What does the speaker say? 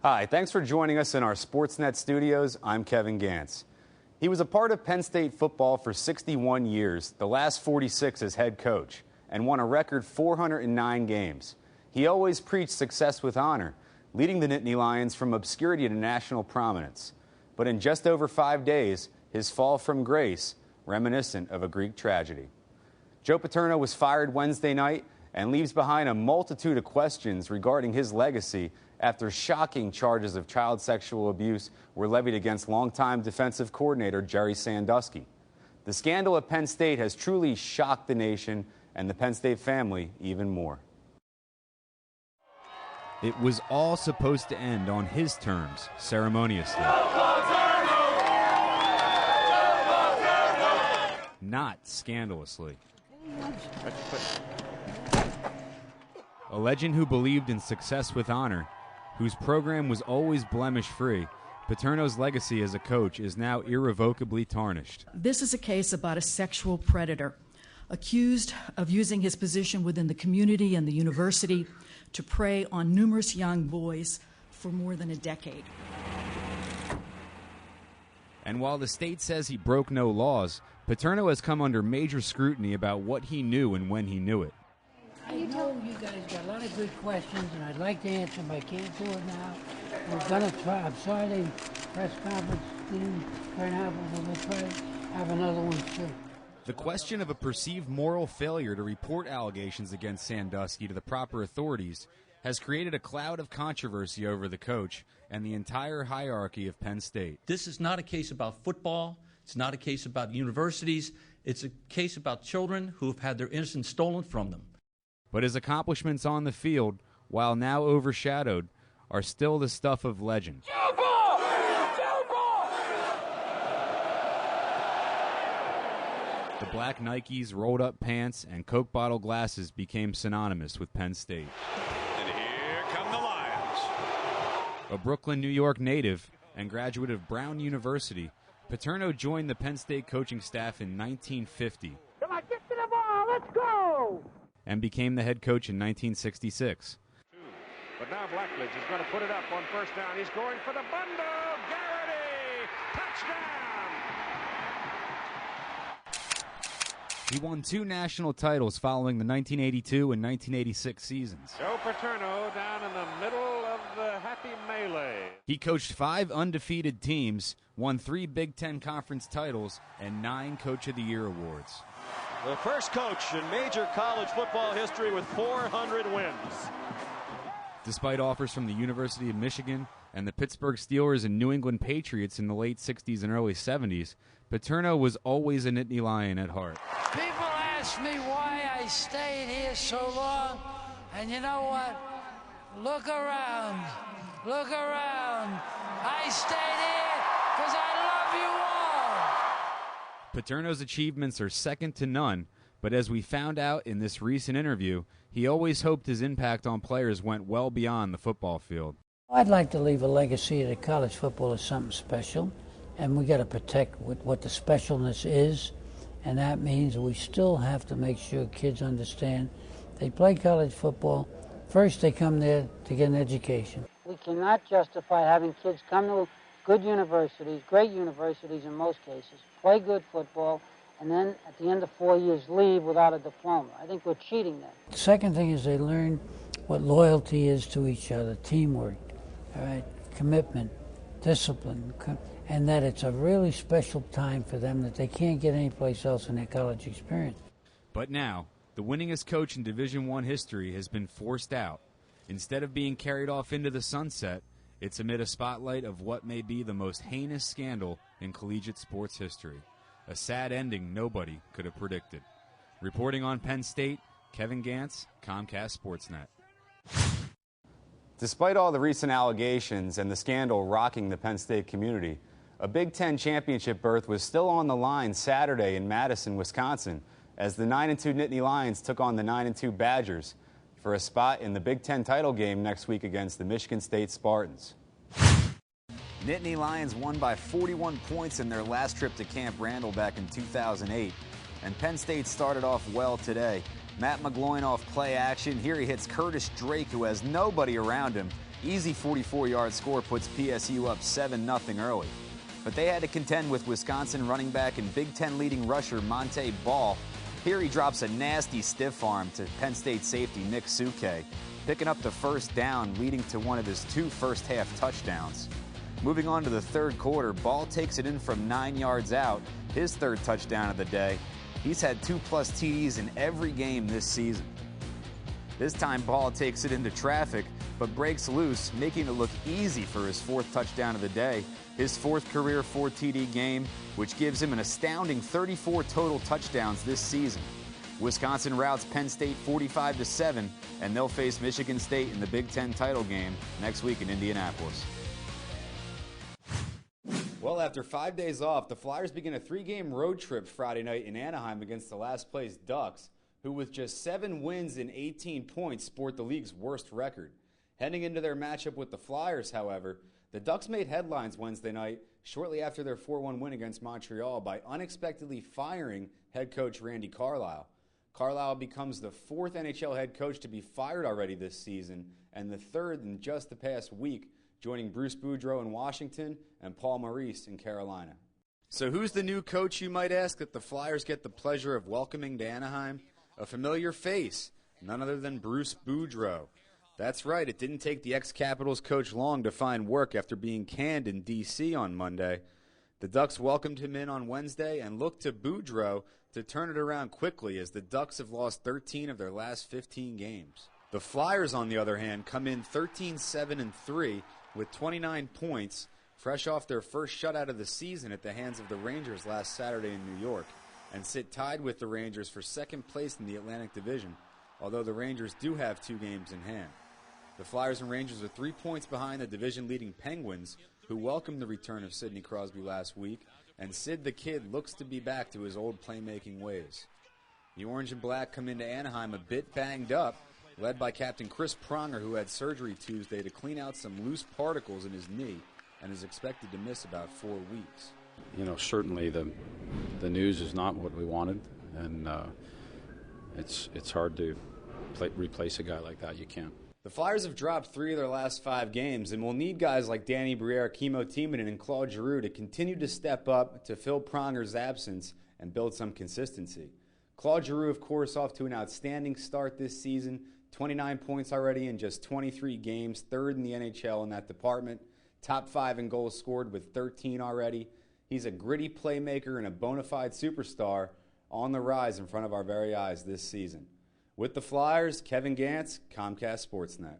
Hi, thanks for joining us in our Sportsnet studios. I'm Kevin Gance. He was a part of Penn State football for 61 years, the last 46 as head coach, and won a record 409 games. He always preached success with honor, leading the Nittany Lions from obscurity to national prominence. But in just over 5 days, his fall from grace, reminiscent of a Greek tragedy. Joe Paterno was fired Wednesday night and leaves behind a multitude of questions regarding his legacy after shocking charges of child sexual abuse were levied against longtime defensive coordinator Jerry Sandusky. The scandal at Penn State has truly shocked the nation and the Penn State family even more. It was all supposed to end on his terms, ceremoniously. Not scandalously. A legend who believed in success with honor, whose program was always blemish-free, Paterno's legacy as a coach is now irrevocably tarnished. This is a case about a sexual predator accused of using his position within the community and the university to prey on numerous young boys for more than a decade. And while the state says he broke no laws, Paterno has come under major scrutiny about what he knew and when he knew it. I know you guys got a lot of good questions, and I'd like to answer them. I can't do it now. We're going to try. I'm sorry the press conference didn't turn out, but we'll try to have another one soon. The question of a perceived moral failure to report allegations against Sandusky to the proper authorities has created a cloud of controversy over the coach and the entire hierarchy of Penn State. This is not a case about football. It's not a case about universities. It's a case about children who have had their innocence stolen from them. But his accomplishments on the field, while now overshadowed, are still the stuff of legend. The black Nikes, rolled-up pants, and Coke bottle glasses became synonymous with Penn State. And here come the Lions. A Brooklyn, New York native and graduate of Brown University, Paterno joined the Penn State coaching staff in 1950. Come on, get to the ball. Let's go. And became the head coach in 1966. But now Blackledge is going to put it up on first down. He's going for the bundle. Garrity! Touchdown! He won 2 national titles following the 1982 and 1986 seasons. Joe Paterno down in the middle of the happy melee. He coached 5 undefeated teams, won 3 Big Ten Conference titles, and 9 Coach of the Year awards. The first coach in major college football history with 400 wins. Despite offers from the University of Michigan and the Pittsburgh Steelers and New England Patriots in the late 60s and early 70s, Paterno was always a Nittany Lion at heart. People ask me why I stayed here so long, and you know what? Look around. Look around. I stayed here because I love you all. Paterno's achievements are second to none, but as we found out in this recent interview, he always hoped his impact on players went well beyond the football field. I'd like to leave a legacy that college football is something special, and we got to protect what the specialness is, and that means we still have to make sure kids understand they play college football. First, they come there to get an education. We cannot justify having kids come to good universities, great universities in most cases, play good football, and then at the end of 4 years leave without a diploma. I think we're cheating them. The second thing is they learn what loyalty is to each other, teamwork, all right, commitment, discipline, and that it's a really special time for them that they can't get anyplace else in their college experience. But now, the winningest coach in Division I history has been forced out. Instead of being carried off into the sunset, it's amid a spotlight of what may be the most heinous scandal in collegiate sports history. A sad ending nobody could have predicted. Reporting on Penn State, Kevin Gance, Comcast SportsNet. Despite all the recent allegations and the scandal rocking the Penn State community, a Big Ten championship berth was still on the line Saturday in Madison, Wisconsin, as the 9-2 Nittany Lions took on the 9-2 Badgers for a spot in the Big Ten title game next week against the Michigan State Spartans. Nittany Lions won by 41 points in their last trip to Camp Randall back in 2008, and Penn State started off well today. Matt McGloin off play action. Here he hits Curtis Drake, who has nobody around him, Easy 44-yard score puts PSU up 7-0 early. But they had to contend with Wisconsin running back and Big Ten leading rusher Monte Ball. Here he drops a nasty stiff arm to Penn State safety Nick Suke, picking up the first down, leading to one of his 2 first-half touchdowns. Moving on to the third quarter, Ball takes it in from 9 yards out, his 3rd touchdown of the day. He's had 2+ TDs in every game this season. This time, Ball takes it into traffic, but breaks loose, making it look easy for his 4th touchdown of the day, his 4th career 4 TD game, which gives him an astounding 34 total touchdowns this season. Wisconsin routs Penn State 45-7, and they'll face Michigan State in the Big Ten title game next week in Indianapolis. Well, after 5 days off, the Flyers begin a 3-game road trip Friday night in Anaheim against the last-place Ducks, who with just 7 wins and 18 points sport the league's worst record. Heading into their matchup with the Flyers, however, the Ducks made headlines Wednesday night shortly after their 4-1 win against Montreal by unexpectedly firing head coach Randy Carlyle. Carlyle becomes the 4th NHL head coach to be fired already this season and the 3rd in just the past week, joining Bruce Boudreau in Washington and Paul Maurice in Carolina. So who's the new coach, you might ask, that the Flyers get the pleasure of welcoming to Anaheim? A familiar face, none other than Bruce Boudreau. That's right, it didn't take the ex-Capitals coach long to find work after being canned in D.C. on Monday. The Ducks welcomed him in on Wednesday and looked to Boudreau to turn it around quickly as the Ducks have lost 13 of their last 15 games. The Flyers, on the other hand, come in 13-7-3 with 29 points, fresh off their first shutout of the season at the hands of the Rangers last Saturday in New York, and sit tied with the Rangers for 2nd place in the Atlantic Division, although the Rangers do have 2 games in hand. The Flyers and Rangers are 3 points behind the division-leading Penguins, who welcomed the return of Sidney Crosby last week, and Sid the Kid looks to be back to his old playmaking ways. The Orange and Black come into Anaheim a bit banged up, led by Captain Chris Pronger, who had surgery Tuesday to clean out some loose particles in his knee and is expected to miss about 4 weeks. You know, certainly the news is not what we wanted, and it's hard to replace a guy like that. You can't. The Flyers have dropped 3 of their last 5 games and will need guys like Danny Briere, Kimmo Timonen, and Claude Giroux to continue to step up to fill Pronger's absence and build some consistency. Claude Giroux, of course, off to an outstanding start this season, 29 points already in just 23 games, 3rd in the NHL in that department, top 5 in goals scored with 13 already. He's a gritty playmaker and a bona fide superstar on the rise in front of our very eyes this season. With the Flyers, Kevin Gance, Comcast SportsNet.